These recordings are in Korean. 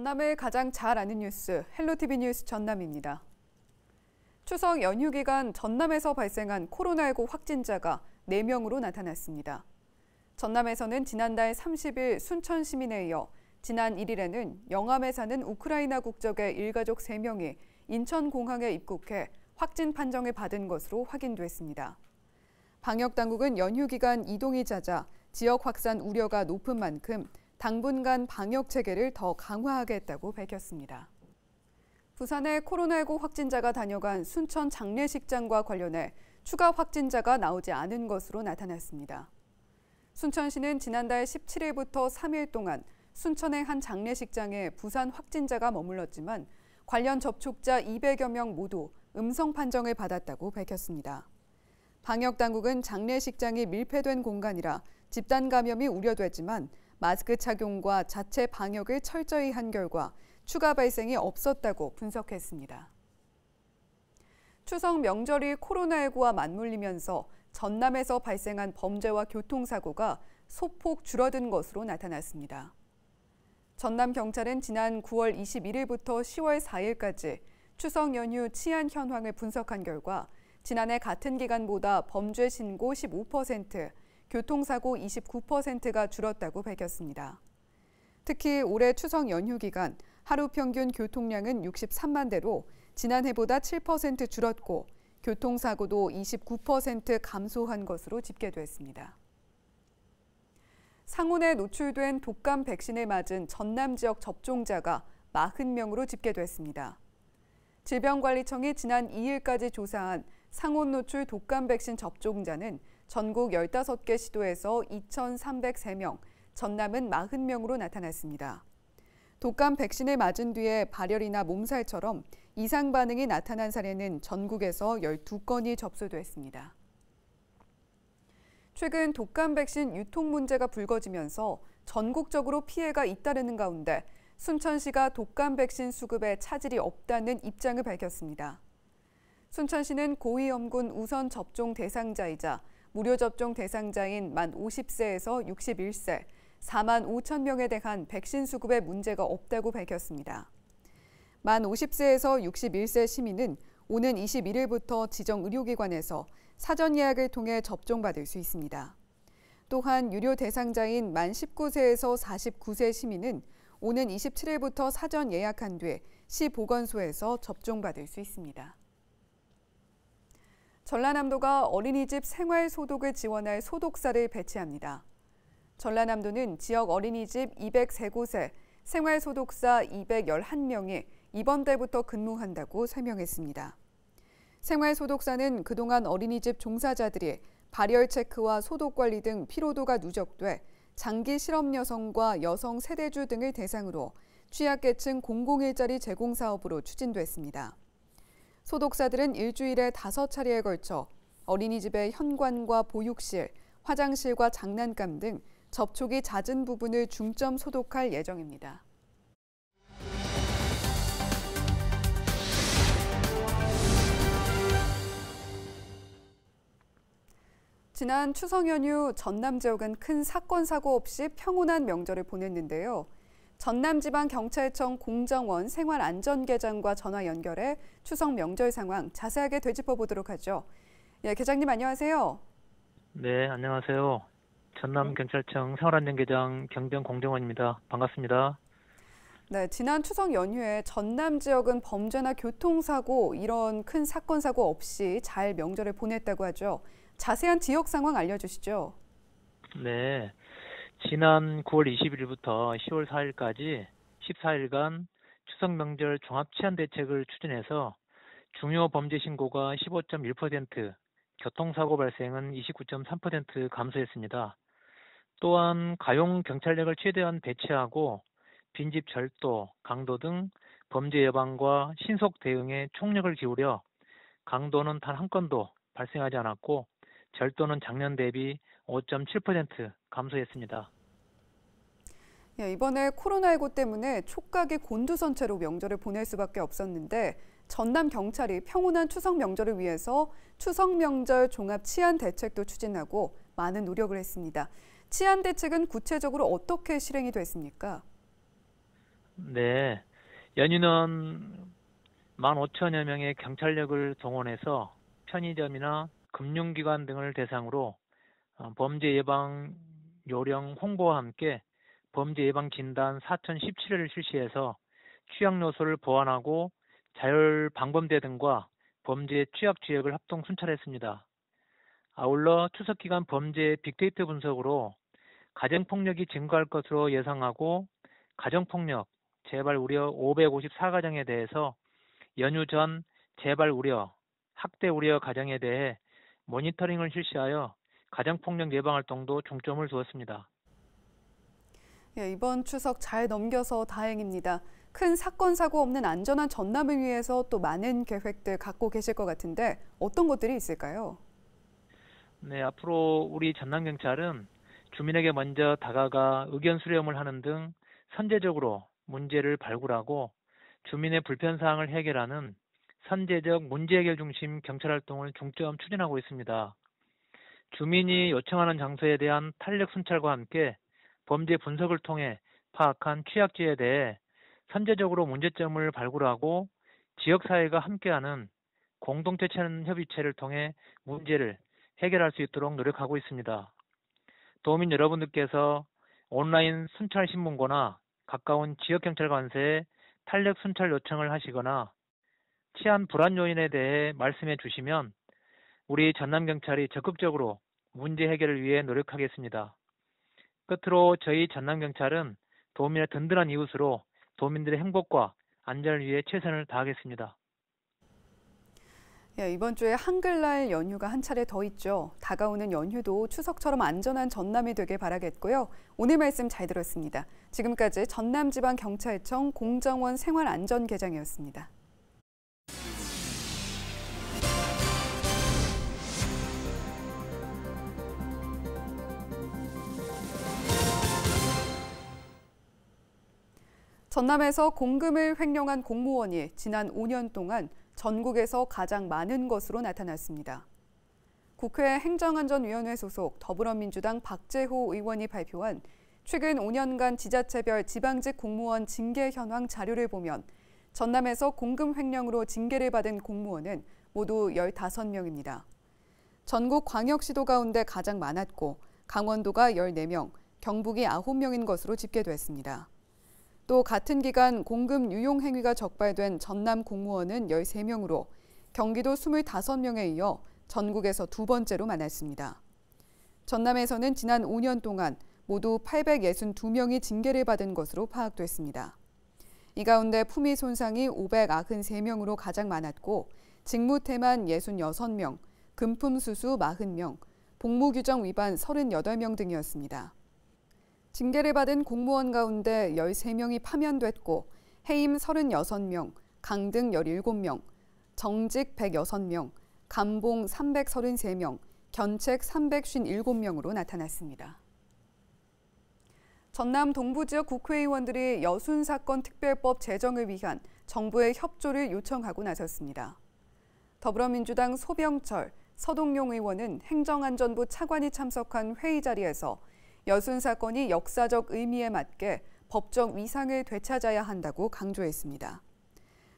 전남을 가장 잘 아는 뉴스, 헬로티비 뉴스 전남입니다. 추석 연휴 기간 전남에서 발생한 코로나19 확진자가 4명으로 나타났습니다. 전남에서는 지난달 30일 순천 시민에 이어 지난 1일에는 영암에 사는 우크라이나 국적의 일가족 3명이 인천공항에 입국해 확진 판정을 받은 것으로 확인됐습니다. 방역당국은 연휴 기간 이동이 잦아 지역 확산 우려가 높은 만큼 당분간 방역 체계를 더 강화하겠다고 밝혔습니다. 부산의 코로나19 확진자가 다녀간 순천 장례식장과 관련해 추가 확진자가 나오지 않은 것으로 나타났습니다. 순천시는 지난달 17일부터 3일 동안 순천의 한 장례식장에 부산 확진자가 머물렀지만 관련 접촉자 200여 명 모두 음성 판정을 받았다고 밝혔습니다. 방역당국은 장례식장이 밀폐된 공간이라 집단 감염이 우려되지만 마스크 착용과 자체 방역을 철저히 한 결과 추가 발생이 없었다고 분석했습니다. 추석 명절이 코로나19와 맞물리면서 전남에서 발생한 범죄와 교통사고가 소폭 줄어든 것으로 나타났습니다. 전남경찰은 지난 9월 21일부터 10월 4일까지 추석 연휴 치안 현황을 분석한 결과 지난해 같은 기간보다 범죄 신고 15%, 교통사고 29%가 줄었다고 밝혔습니다. 특히 올해 추석 연휴 기간 하루 평균 교통량은 63만 대로 지난해보다 7% 줄었고 교통사고도 29% 감소한 것으로 집계됐습니다. 상온에 노출된 독감 백신을 맞은 전남 지역 접종자가 40명으로 집계됐습니다. 질병관리청이 지난 2일까지 조사한 상온 노출 독감 백신 접종자는 전국 15개 시도에서 2,303명, 전남은 40명으로 나타났습니다. 독감 백신을 맞은 뒤에 발열이나 몸살처럼 이상 반응이 나타난 사례는 전국에서 12건이 접수됐습니다. 최근 독감 백신 유통 문제가 불거지면서 전국적으로 피해가 잇따르는 가운데 순천시가 독감 백신 수급에 차질이 없다는 입장을 밝혔습니다. 순천시는 고위험군 우선 접종 대상자이자 무료 접종 대상자인 만 50세에서 61세, 4만 5천 명에 대한 백신 수급에 문제가 없다고 밝혔습니다. 만 50세에서 61세 시민은 오는 21일부터 지정 의료기관에서 사전 예약을 통해 접종받을 수 있습니다. 또한 유료 대상자인 만 19세에서 49세 시민은 오는 27일부터 사전 예약한 뒤 시 보건소에서 접종받을 수 있습니다. 전라남도가 어린이집 생활소독을 지원할 소독사를 배치합니다. 전라남도는 지역 어린이집 203곳에 생활소독사 211명이 이번 달부터 근무한다고 설명했습니다. 생활소독사는 그동안 어린이집 종사자들이 발열 체크와 소독 관리 등 피로도가 누적돼 장기 실업 여성과 여성 세대주 등을 대상으로 취약계층 공공일자리 제공 사업으로 추진됐습니다. 소독사들은 일주일에 5차례에 걸쳐 어린이집의 현관과 보육실, 화장실과 장난감 등 접촉이 잦은 부분을 중점 소독할 예정입니다. 지난 추석 연휴 전남 지역은 큰 사건, 사고 없이 평온한 명절을 보냈는데요. 전남지방경찰청 공정원 생활안전계장과 전화 연결해 추석 명절 상황 자세하게 되짚어보도록 하죠. 예, 계장님 안녕하세요. 네, 안녕하세요. 전남경찰청 생활안전계장 경정공정원입니다. 반갑습니다. 네, 지난 추석 연휴에 전남 지역은 범죄나 교통사고 이런 큰 사건, 사고 없이 잘 명절을 보냈다고 하죠. 자세한 지역 상황 알려주시죠. 네, 지난 9월 21일부터 10월 4일까지 14일간 추석 명절 종합치안대책을 추진해서 중요 범죄 신고가 15.1%, 교통사고 발생은 29.3% 감소했습니다. 또한 가용 경찰력을 최대한 배치하고 빈집 절도, 강도 등 범죄 예방과 신속 대응에 총력을 기울여 강도는 단 한 건도 발생하지 않았고 절도는 작년 대비 5.7% 감소했습니다. 예, 이번에 코로나19 때문에 촉각이 곤두선 채로 명절을 보낼 수밖에 없었는데 전남 경찰이 평온한 추석 명절을 위해서 추석 명절 종합 치안 대책도 추진하고 많은 노력을 했습니다. 치안 대책은 구체적으로 어떻게 실행이 됐습니까? 네, 연휴는 15,000여 명의 경찰력을 동원해서 편의점이나 금융기관 등을 대상으로 범죄 예방 요령 홍보와 함께 범죄 예방 진단 4017회를 실시해서 취약 요소를 보완하고 자율 방범대 등과 범죄 취약 지역을 합동 순찰했습니다. 아울러 추석 기간 범죄 빅데이터 분석으로 가정폭력이 증가할 것으로 예상하고 가정폭력 재발 우려 554가정에 대해서 연휴 전 재발 우려, 학대 우려 가정에 대해 모니터링을 실시하여 가정폭력 예방 활동도 중점을 두었습니다. 예, 이번 추석 잘 넘겨서 다행입니다. 큰 사건, 사고 없는 안전한 전남을 위해서 또 많은 계획들 갖고 계실 것 같은데 어떤 것들이 있을까요? 네, 앞으로 우리 전남경찰은 주민에게 먼저 다가가 의견 수렴을 하는 등 선제적으로 문제를 발굴하고 주민의 불편사항을 해결하는 선제적 문제 해결 중심 경찰 활동을 중점 추진하고 있습니다. 주민이 요청하는 장소에 대한 탄력 순찰과 함께 범죄 분석을 통해 파악한 취약지에 대해 선제적으로 문제점을 발굴하고 지역사회가 함께하는 공동체 협의체를 통해 문제를 해결할 수 있도록 노력하고 있습니다. 도민 여러분들께서 온라인 순찰 신문고나 가까운 지역경찰관서에 탄력 순찰 요청을 하시거나 치안 불안 요인에 대해 말씀해 주시면 우리 전남경찰이 적극적으로 문제 해결을 위해 노력하겠습니다. 끝으로 저희 전남경찰은 도민의 든든한 이웃으로 도민들의 행복과 안전을 위해 최선을 다하겠습니다. 예, 이번 주에 한글날 연휴가 한 차례 더 있죠. 다가오는 연휴도 추석처럼 안전한 전남이 되길 바라겠고요. 오늘 말씀 잘 들었습니다. 지금까지 전남지방경찰청 공정원 생활안전계장이었습니다. 전남에서 공금을 횡령한 공무원이 지난 5년 동안 전국에서 가장 많은 것으로 나타났습니다. 국회 행정안전위원회 소속 더불어민주당 박재호 의원이 발표한 최근 5년간 지자체별 지방직 공무원 징계 현황 자료를 보면 전남에서 공금 횡령으로 징계를 받은 공무원은 모두 15명입니다. 전국 광역시도 가운데 가장 많았고 강원도가 14명, 경북이 9명인 것으로 집계됐습니다. 또 같은 기간 공금 유용 행위가 적발된 전남 공무원은 13명으로 경기도 25명에 이어 전국에서 두 번째로 많았습니다. 전남에서는 지난 5년 동안 모두 862명이 징계를 받은 것으로 파악됐습니다. 이 가운데 품위 손상이 593명으로 가장 많았고 직무태만 66명, 금품 수수 40명, 복무규정 위반 38명 등이었습니다. 징계를 받은 공무원 가운데 13명이 파면됐고 해임 36명, 강등 17명, 정직 106명, 감봉 333명, 견책 357명으로 나타났습니다. 전남 동부지역 국회의원들이 여순사건 특별법 제정을 위한 정부의 협조를 요청하고 나섰습니다. 더불어민주당 소병철, 서동용 의원은 행정안전부 차관이 참석한 회의 자리에서 여순 사건이 역사적 의미에 맞게 법적 위상을 되찾아야 한다고 강조했습니다.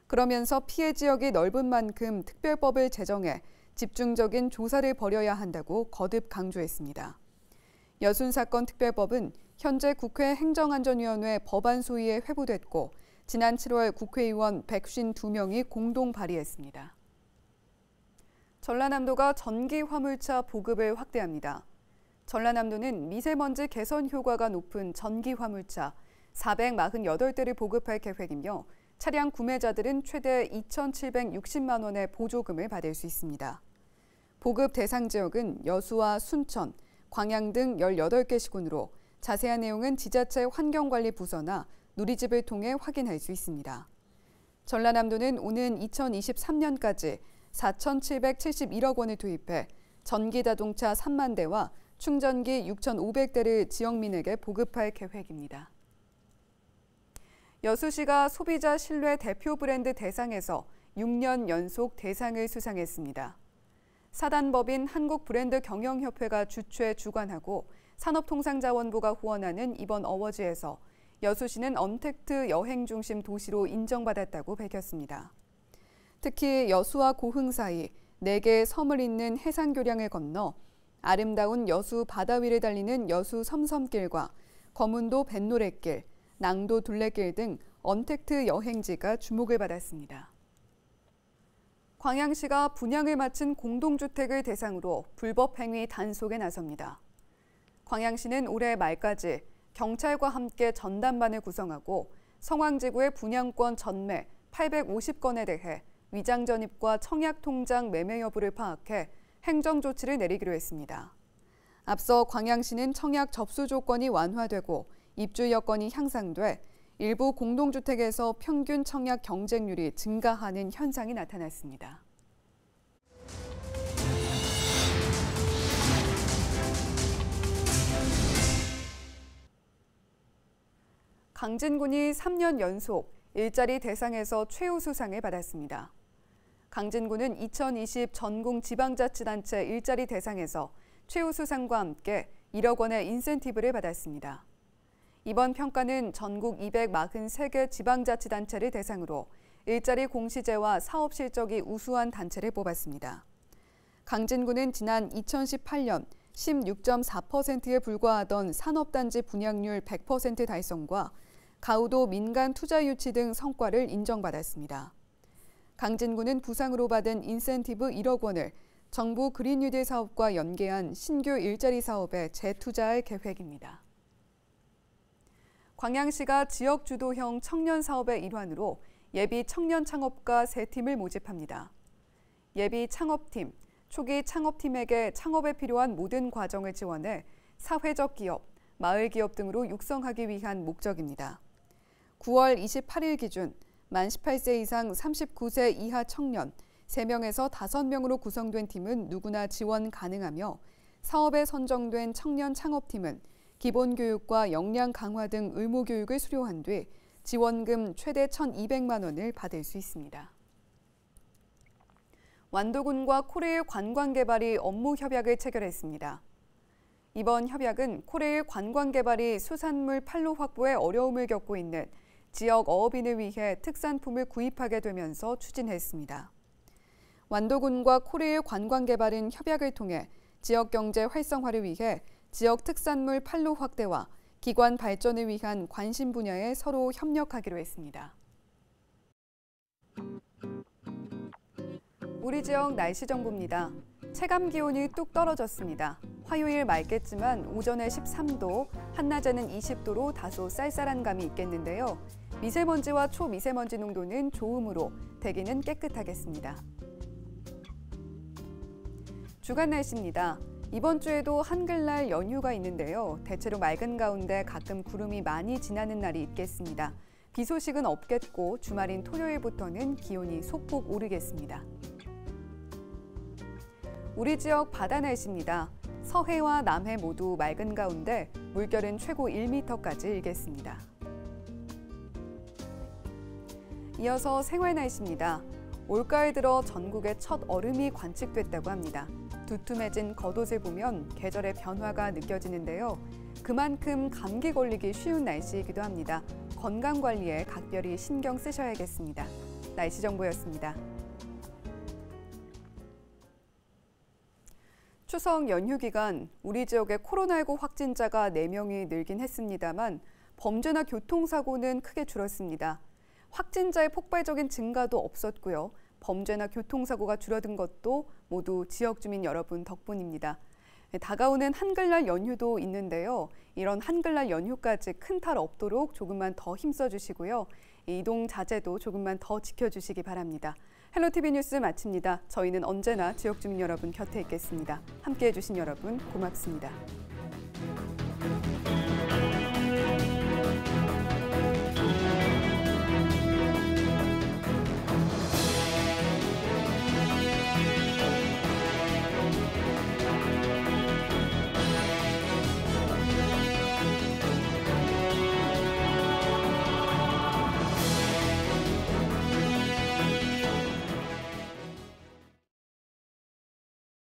그러면서 피해 지역이 넓은 만큼 특별법을 제정해 집중적인 조사를 벌여야 한다고 거듭 강조했습니다. 여순 사건 특별법은 현재 국회 행정안전위원회 법안 소위에 회부됐고 지난 7월 국회의원 152명이 공동 발의했습니다. 전라남도가 전기 화물차 보급을 확대합니다. 전라남도는 미세먼지 개선 효과가 높은 전기 화물차 448대를 보급할 계획이며 차량 구매자들은 최대 2,760만 원의 보조금을 받을 수 있습니다. 보급 대상 지역은 여수와 순천, 광양 등 18개 시군으로 자세한 내용은 지자체 환경관리부서나 누리집을 통해 확인할 수 있습니다. 전라남도는 오는 2023년까지 4,771억 원을 투입해 전기자동차 3만 대와 충전기 6,500대를 지역민에게 보급할 계획입니다. 여수시가 소비자 신뢰 대표 브랜드 대상에서 6년 연속 대상을 수상했습니다. 사단법인 한국브랜드경영협회가 주최 주관하고 산업통상자원부가 후원하는 이번 어워즈에서 여수시는 언택트 여행 중심 도시로 인정받았다고 밝혔습니다. 특히 여수와 고흥 사이 4개의 섬을 잇는 해상교량을 건너 아름다운 여수 바다 위를 달리는 여수 섬섬길과 거문도 뱃노래길, 낭도 둘레길 등 언택트 여행지가 주목을 받았습니다. 광양시가 분양을 마친 공동주택을 대상으로 불법 행위 단속에 나섭니다. 광양시는 올해 말까지 경찰과 함께 전담반을 구성하고 성황지구의 분양권 전매 850건에 대해 위장 전입과 청약 통장 매매 여부를 파악해 행정 조치를 내리기로 했습니다. 앞서 광양시는 청약 접수 조건이 완화되고 입주 여건이 향상돼 일부 공동주택에서 평균 청약 경쟁률이 증가하는 현상이 나타났습니다. 강진군이 3년 연속 일자리 대상에서 최우수상을 받았습니다. 강진군은 2020 전국 지방자치단체 일자리 대상에서 최우수상과 함께 1억 원의 인센티브를 받았습니다. 이번 평가는 전국 243개 지방자치단체를 대상으로 일자리 공시제와 사업 실적이 우수한 단체를 뽑았습니다. 강진군은 지난 2018년 16.4%에 불과하던 산업단지 분양률 100% 달성과 가우도 민간 투자 유치 등 성과를 인정받았습니다. 강진군은 부상으로 받은 인센티브 1억 원을 정부 그린 뉴딜 사업과 연계한 신규 일자리 사업에 재투자할 계획입니다. 광양시가 지역 주도형 청년 사업의 일환으로 예비 청년 창업가 3팀을 모집합니다. 예비 창업팀, 초기 창업팀에게 창업에 필요한 모든 과정을 지원해 사회적 기업, 마을 기업 등으로 육성하기 위한 목적입니다. 9월 28일 기준 만 18세 이상 39세 이하 청년 3명에서 5명으로 구성된 팀은 누구나 지원 가능하며 사업에 선정된 청년 창업팀은 기본교육과 역량 강화 등 의무교육을 수료한 뒤 지원금 최대 1,200만 원을 받을 수 있습니다. 완도군과 코레일 관광개발이 업무 협약을 체결했습니다. 이번 협약은 코레일 관광개발이 수산물 판로 확보에 어려움을 겪고 있는 지역 어업인을 위해 특산품을 구입하게 되면서 추진했습니다. 완도군과 코레일 관광개발은 협약을 통해 지역 경제 활성화를 위해 지역 특산물 판로 확대와 기관 발전을 위한 관심 분야에 서로 협력하기로 했습니다. 우리 지역 날씨 정보입니다. 체감 기온이 뚝 떨어졌습니다. 화요일 맑겠지만 오전에 13도, 한낮에는 20도로 다소 쌀쌀한 감이 있겠는데요. 미세먼지와 초미세먼지 농도는 좋음으로 대기는 깨끗하겠습니다. 주간 날씨입니다. 이번 주에도 한글날 연휴가 있는데요. 대체로 맑은 가운데 가끔 구름이 많이 지나는 날이 있겠습니다. 비 소식은 없겠고 주말인 토요일부터는 기온이 소폭 오르겠습니다. 우리 지역 바다 날씨입니다. 서해와 남해 모두 맑은 가운데 물결은 최고 1m까지 일겠습니다. 이어서 생활 날씨입니다. 올가을 들어 전국에 첫 얼음이 관측됐다고 합니다. 두툼해진 겉옷을 보면 계절의 변화가 느껴지는데요. 그만큼 감기 걸리기 쉬운 날씨이기도 합니다. 건강관리에 각별히 신경 쓰셔야겠습니다. 날씨 정보였습니다. 추석 연휴 기간 우리 지역의 코로나19 확진자가 4명이 늘긴 했습니다만 범죄나 교통사고는 크게 줄었습니다. 확진자의 폭발적인 증가도 없었고요. 범죄나 교통사고가 줄어든 것도 모두 지역 주민 여러분 덕분입니다. 다가오는 한글날 연휴도 있는데요. 이런 한글날 연휴까지 큰 탈 없도록 조금만 더 힘써주시고요. 이동 자제도 조금만 더 지켜주시기 바랍니다. 헬로티비 뉴스 마칩니다. 저희는 언제나 지역 주민 여러분 곁에 있겠습니다. 함께해 주신 여러분 고맙습니다.